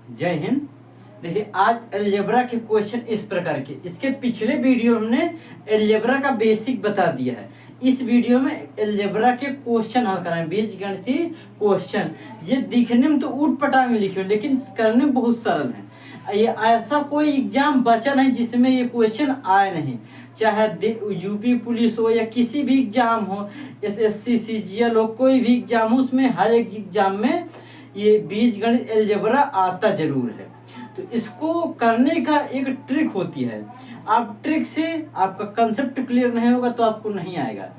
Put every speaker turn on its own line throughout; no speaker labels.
जय हिंद। देखिए आज अलजेब्रा के क्वेश्चन इस प्रकार के, इसके पिछले वीडियो हमने अलजेब्रा का बेसिक बता दिया है। इस वीडियो में अलजेब्रा के क्वेश्चन हल कराएं, बीजगणितीय क्वेश्चन। ये दिखने में तो ऊट पटांग लिखे हो लेकिन करने में बहुत सरल है। ये ऐसा कोई एग्जाम बचा नहीं जिसमें ये क्वेश्चन आए नहीं, चाहे यूपी पुलिस हो या किसी भी एग्जाम हो, एसएससी सीजीएल हो, कोई भी एग्जाम हो, उसमें हर एक एग्जाम में ये बीजगणित अलजेब्रा आता जरूर है। तो इसको करने का एक ट्रिक होती है। आप ट्रिक से आपका कंसेप्ट क्लियर नहीं होगा तो आपको नहीं आएगा।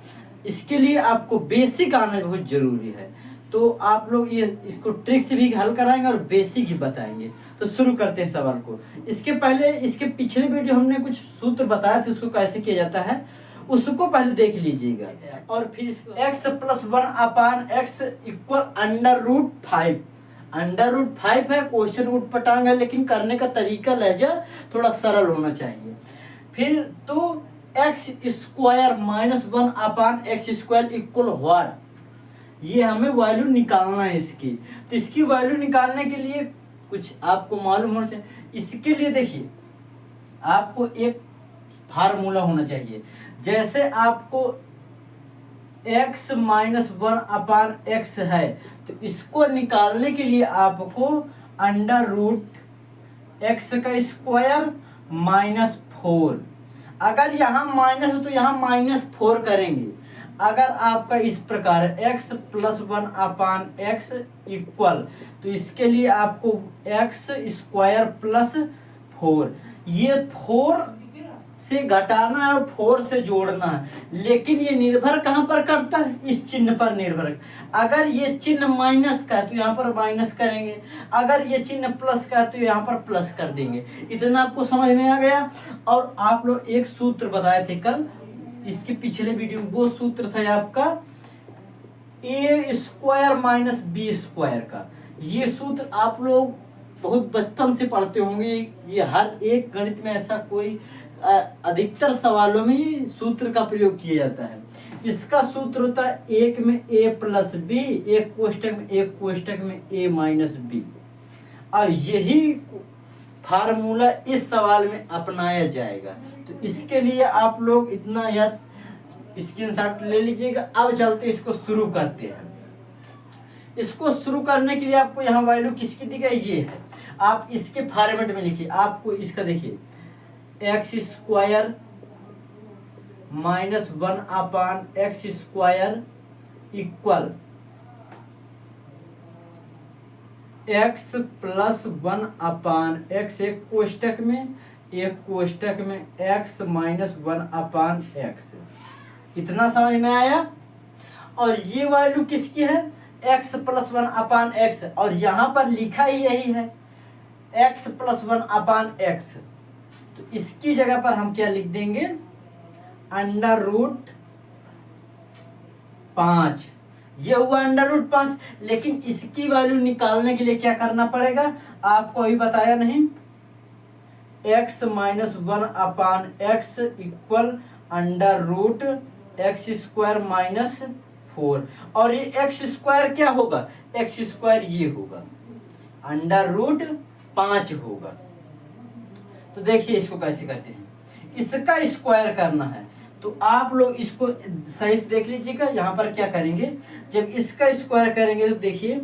इसके लिए आपको बेसिक आना बहुत जरूरी है। तो आप लोग ये इसको ट्रिक से भी हल कराएंगे और बेसिक ही बताएंगे। तो शुरू करते हैं सवाल को। इसके पहले इसके पिछले वीडियो हमने कुछ सूत्र बताया था, उसको कैसे किया जाता है उसको पहले देख लीजिएगा। और फिर x + 1/x = √5। √5 है, क्वेश्चन उठ पटांग है लेकिन करने का तरीका लहजा थोड़ा सरल होना चाहिए। फिर तो x² - 1/x² = व्हाट, ये हमें वैल्यू निकालना है इसकी। तो इसकी वैल्यू निकालने के लिए कुछ आपको मालूम होना चाहिए। इसके लिए देखिए आपको एक फार्मूला होना चाहिए। जैसे आपको x - 1/x है तो इसको निकालने के लिए आपको √x² - 4। अगर यहाँ माइनस हो तो यहाँ -4 करेंगे। अगर आपका इस प्रकार है x + 1/x इक्वल, तो इसके लिए आपको x² + 4, ये 4 से घटाना है और 4 से जोड़ना है। लेकिन ये निर्भर कहाँ पर करता है, इस चिन्ह पर निर्भर। अगर ये चिन्ह माइनस का है तो यहाँ पर माइनस करेंगे, अगर ये चिन्ह प्लस का है तो यहाँ पर प्लस कर देंगे। इतना आपको समझ में आ गया। और आप लोग एक सूत्र बताए थे कल इसके पिछले वीडियो में, वो सूत्र था आपका a² - b² का। ये सूत्र आप लोग बहुत बचपन से पढ़ते होंगे। ये हर एक गणित में ऐसा कोई अधिकतर सवालों में ये सूत्र का प्रयोग किया जाता है। इसका सूत्र होता है एक में a + b, एक कोष्टक में a - b। और यही फार्मूला इस सवाल में अपनाया जाएगा। तो इसके लिए आप लोग इतना याद स्क्रीनशॉट ले लीजिएगा। अब चलते इसको शुरू करते हैं। इसको शुरू करने के लिए आपको यहाँ वैल्यू किसकी दी गई, ये है। आप इसके फॉर्मेट में लिखिए। आपको इसका देखिए x² - 1/x² equal x + 1/x, एक कोष्टक में x - 1/x। इतना समझ में आया। और ये वैल्यू किसकी है, x + 1/x, और यहाँ पर लिखा ही यही है x + 1/x। तो इसकी जगह पर हम क्या लिख देंगे, √5। ये हुआ √5। लेकिन इसकी वैल्यू निकालने के लिए क्या करना पड़ेगा, आपको अभी बताया नहीं, x - 1/x इक्वल √x² - 4। और ये x² क्या होगा, x² ये होगा, √5 होगा। तो देखिए इसको कैसे करते हैं। इसका स्क्वायर करना है तो आप लोग इसको सही से देख लीजिएगा। यहाँ पर क्या करेंगे, जब इसका स्क्वायर करेंगे तो देखिए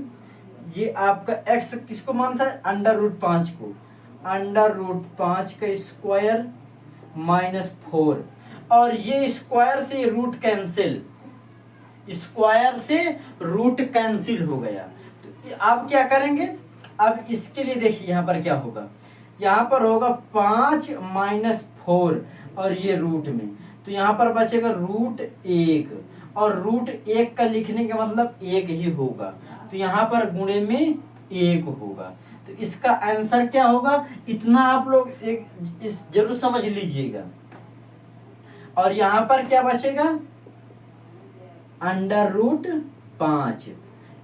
ये आपका x किसको मानता है, √5 को, √5 का स्क्वायर -4। और ये स्क्वायर से रूट कैंसिल, स्क्वायर से रूट कैंसिल हो गया। तो आप क्या करेंगे, अब इसके लिए देखिए यहाँ पर क्या होगा, यहाँ पर होगा 5 - 4 और ये रूट में, तो यहाँ पर बचेगा √1। और √1 का लिखने का मतलब 1 ही होगा, तो यहाँ पर गुणे में 1 होगा। तो इसका आंसर क्या होगा, इतना आप लोग एक इस जरूर समझ लीजिएगा। और यहाँ पर क्या बचेगा, √5।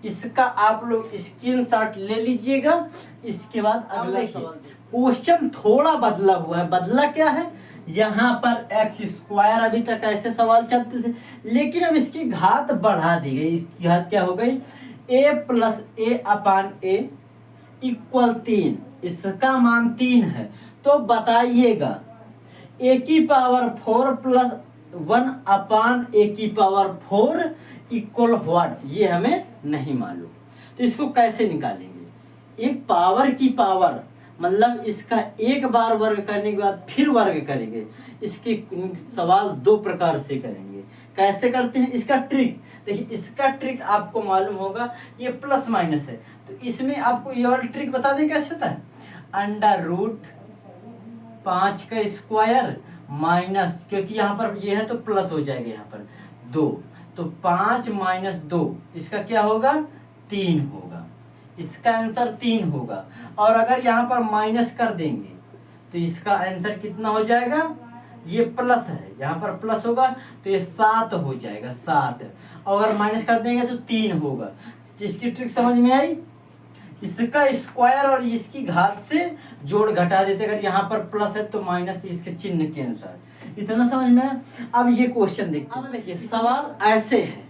इसका आप लोग स्क्रीनशॉट ले लीजिएगा। इसके बाद अगला सवाल, क्वेश्चन थोड़ा बदला हुआ है। बदला क्या है, यहाँ पर x² अभी तक ऐसे सवाल चलते थे, लेकिन अब इसकी घात बढ़ा दी गई। इसकी घात क्या हो गई, a + a/a इक्वल 3, इसका मान 3 है। तो बताइएगा ए की पावर 4 प्लस 1 अपान ए की पावर 4 इक्वल व्हाट, ये हमें नहीं मालूम। तो इसको कैसे निकालेंगे? एक पावर की पावर मतलब इसका एक बार वर्ग करने के बाद फिर वर्ग करेंगे। इसके सवाल दो प्रकार से करेंगे। कैसे करते हैं इसका ट्रिक देखिए। इसका ट्रिक आपको मालूम होगा, ये प्लस माइनस है तो इसमें आपको ये वाला ट्रिक बता दें कैसे होता है। अंडर रूट 5 का स्क्वायर माइनस, क्योंकि यहाँ पर ये है तो प्लस हो जाएगा यहाँ पर 2, तो 5 माइनस 2 इसका क्या होगा 3 होगा। इसका आंसर 3 होगा। और अगर यहाँ पर माइनस कर देंगे तो इसका आंसर कितना हो जाएगा, ये प्लस है यहाँ पर प्लस होगा तो ये 7 हो जाएगा 7। और अगर माइनस कर देंगे तो 3 होगा। इसकी ट्रिक समझ में आई। इसका स्क्वायर और इसकी घात से जोड़ घटा देते, अगर यहाँ पर प्लस है तो माइनस इसके चिन्ह के अनुसार। इतना समझ में आया। अब ये क्वेश्चन देखिए। अब देखिए सवाल ऐसे है,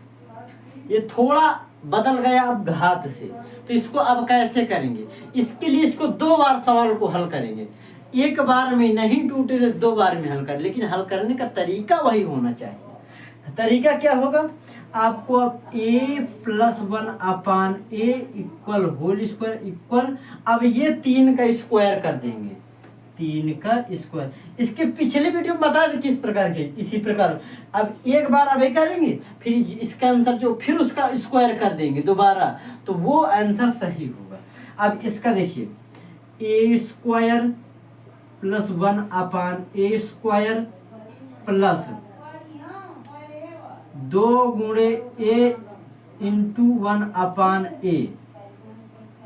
ये थोड़ा बदल गया अब घात से, तो इसको अब कैसे करेंगे। इसके लिए इसको 2 बार सवाल को हल करेंगे। एक बार में नहीं टूटे तो 2 बार में हल कर, लेकिन हल करने का तरीका वही होना चाहिए। तरीका क्या होगा, आपको अब a plus 1 upon A equal whole square equal, अब ये 3 का स्क्वायर कर देंगे, 3 का स्क्वायर। इसके पिछले वीडियो में बता दें किस प्रकार के, इसी प्रकार अब एक बार अब ये करेंगे फिर इसका आंसर जो फिर उसका स्क्वायर कर देंगे दोबारा, तो वो आंसर सही होगा। अब इसका देखिए ए स्क्वायर प्लस 1 अपान ए स्क्वायर प्लस 2 गुणे ए इंटू 1 अपान ए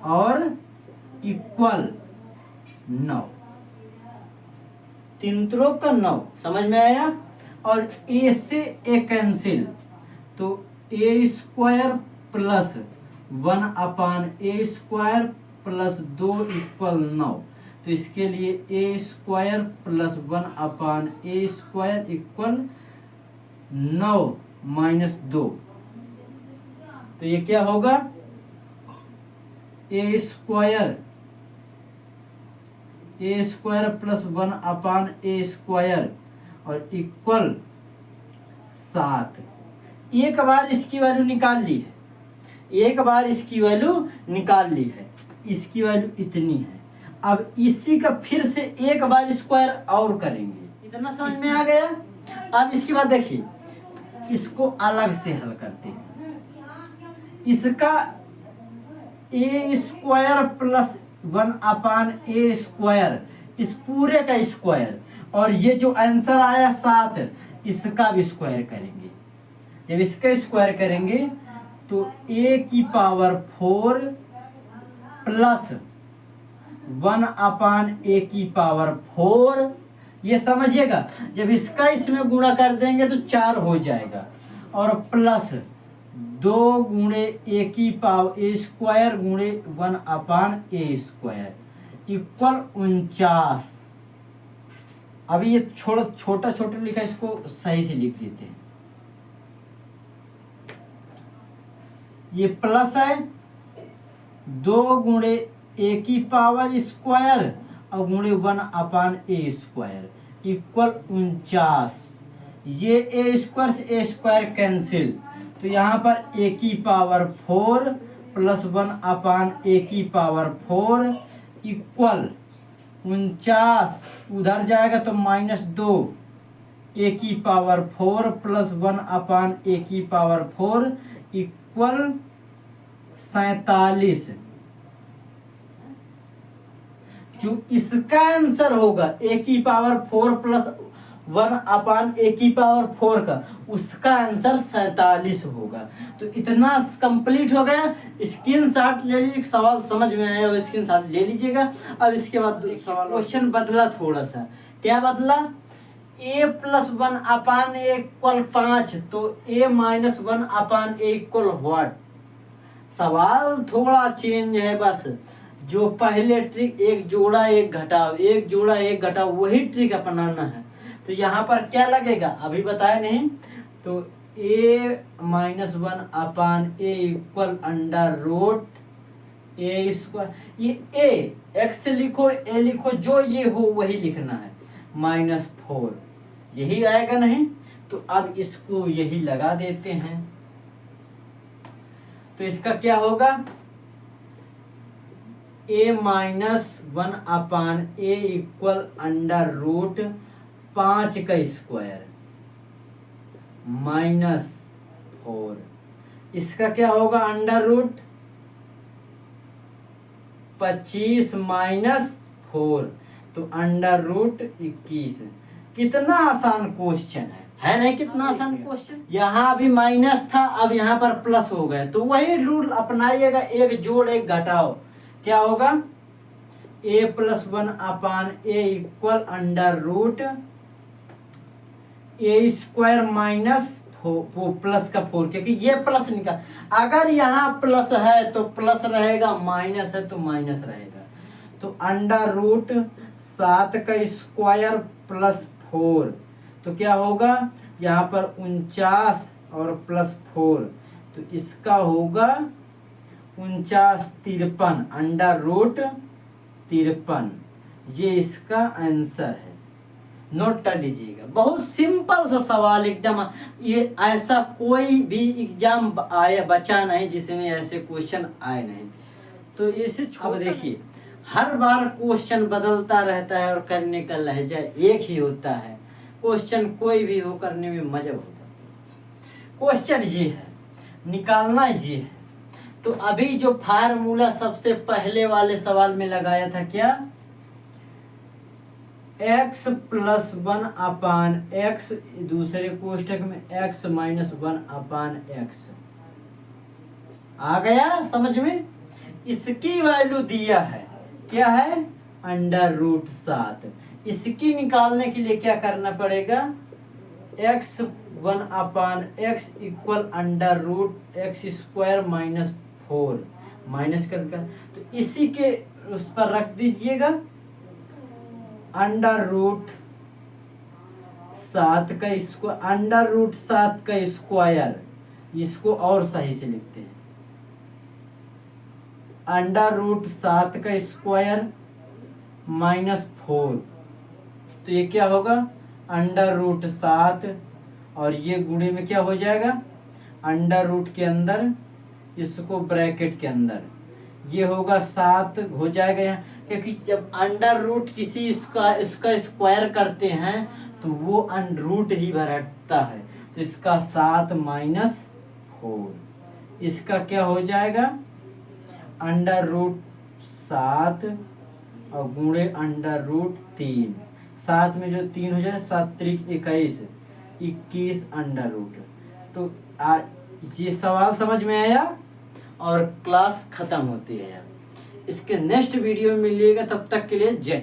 और इक्वल 9, 3 त्रोक का 9, समझ में आया। और ए से ए कैंसिल, तो ए स्क्वायर प्लस 1 अपान ए स्क्वायर प्लस 2 इक्वल 9, तो इसके लिए ए स्क्वायर प्लस 1 अपान ए स्क्वायर इक्वल 9 माइनस 2, तो ये क्या होगा ए स्क्वायर प्लस 1 अपान ए स्क्वायर और इक्वल 7। एक बार इसकी वैल्यू निकाल ली है, एक बार इसकी वैल्यू निकाल ली है, इसकी वैल्यू इतनी है। अब इसी का फिर से एक बार स्क्वायर और करेंगे। इतना समझ में आ गया। अब इसके बाद देखिए इसको अलग से हल करते हैं। इसका ए स्क्वायर प्लस 1 अपान ए स्क्वायर, इस पूरे का स्क्वायर, और ये जो आंसर आया 7 इसका भी स्क्वायर करेंगे। जब इसका स्क्वायर करेंगे तो ए की पावर 4 प्लस 1 अपान ए की पावर 4, ये समझिएगा। जब इसका इसमें गुणा कर देंगे तो 4 हो जाएगा, और प्लस 2 गुणे ए की पावर ए स्क्वायर गुणे 1 अपान ए स्क्वायर इक्वल 49। अभी ये छोटा छोटा लिखा, इसको सही से लिख देते हैं। ये प्लस है 2 गुणे ए की पावर स्क्वायर और गुणे 1 अपान ए स्क्वायर इक्वल 49। ये ए स्क्वायर से ए स्क्वायर कैंसिल, तो यहाँ पर ए की पावर 4 प्लस 1 अपान ए की पावर 4 इक्वल 49। उधर जाएगा तो -2 ए की पावर 4 प्लस 1 अपान ए की पावर 4 इक्वल 47। जो इसका आंसर होगा ए की पावर 4 प्लस 1 अपान ए की पावर 4 का, उसका आंसर 47 होगा। तो इतना कंप्लीट हो गया। स्क्रीनशॉट ले लीजिए, सवाल समझ में आया हो स्क्रीनशॉट ले लीजिएगा। अब इसके बाद सवाल क्वेश्चन बदला थोड़ा सा। क्या बदला, ए प्लस 1 अपान ए इक्वल 5, तो A minus 1 upon A equal what. सवाल थोड़ा चेंज है, बस जो पहले ट्रिक एक जोड़ा एक घटाओ, एक जोड़ा एक घटाओ, वही ट्रिक अपनाना है। तो यहाँ पर क्या लगेगा अभी बताए नहीं, तो a minus 1 upon A equal under root a square, ये ए एक्स लिखो ए लिखो, जो ये हो वही लिखना है, -4 यही आएगा नहीं। तो अब इसको यही लगा देते हैं, तो इसका क्या होगा, a-1/a इक्वल √5 का स्क्वायर -4। इसका क्या होगा, √25 -4, तो √21। कितना आसान क्वेश्चन है नहीं, कितना आसान क्वेश्चन। यहाँ अभी माइनस था, अब यहाँ पर प्लस हो गए, तो वही रूल अपनाइएगा, एक जोड़ एक घटाओ, क्या होगा, a+1/a इक्वल √a² वो प्लस का 4, क्योंकि ये प्लस निकाल, अगर यहाँ प्लस है तो प्लस रहेगा, माइनस है तो माइनस रहेगा। तो √7 का स्क्वायर +4, तो क्या होगा, यहाँ पर 49 और +4, तो इसका होगा 49 53, √53, ये इसका आंसर है। नोट कर लीजिएगा, बहुत सिंपल सा सवाल एकदम। ये ऐसा कोई भी एग्जाम आया बचा नहीं जिसमें ऐसे क्वेश्चन आए नहीं, तो इसे अब देखिए, हर बार क्वेश्चन बदलता रहता है और करने का लहजा एक ही होता है। क्वेश्चन कोई भी हो, करने में मजा होता है। क्वेश्चन ये है, निकालना ये है। तो अभी जो फार्मूला सबसे पहले वाले सवाल में लगाया था, क्या, x+1/x, दूसरे कोष्ठक में x - 1/x आ गया समझ में। इसकी वैल्यू दिया है, क्या है, √7। इसकी निकालने के लिए क्या करना पड़ेगा, x1/x इक्वल √x² -4 माइनस कर, तो इसी के उस पर रख दीजिएगा, √7 का स्क्वायर, इसको और सही से लिखते हैं, √7 का स्क्वायर -4, तो ये क्या होगा, √7 और ये गुणे में क्या हो जाएगा, अंडर के अंदर, इसको ब्रैकेट के अंदर, ये होगा 7 हो जाएगा यहाँ, क्योंकि जब किसी इसका स्क्वायर करते हैं तो वो √ ही भरता है, तो इसका 7 -4, इसका क्या हो जाएगा, √7 और गुणे √3, 7 में जो 3 हो जाए, 7 × 21, 21 √। तो ये सवाल समझ में आया और क्लास खत्म होती है। इसके नेक्स्ट वीडियो में मिलिएगा, तब तक के लिए जय।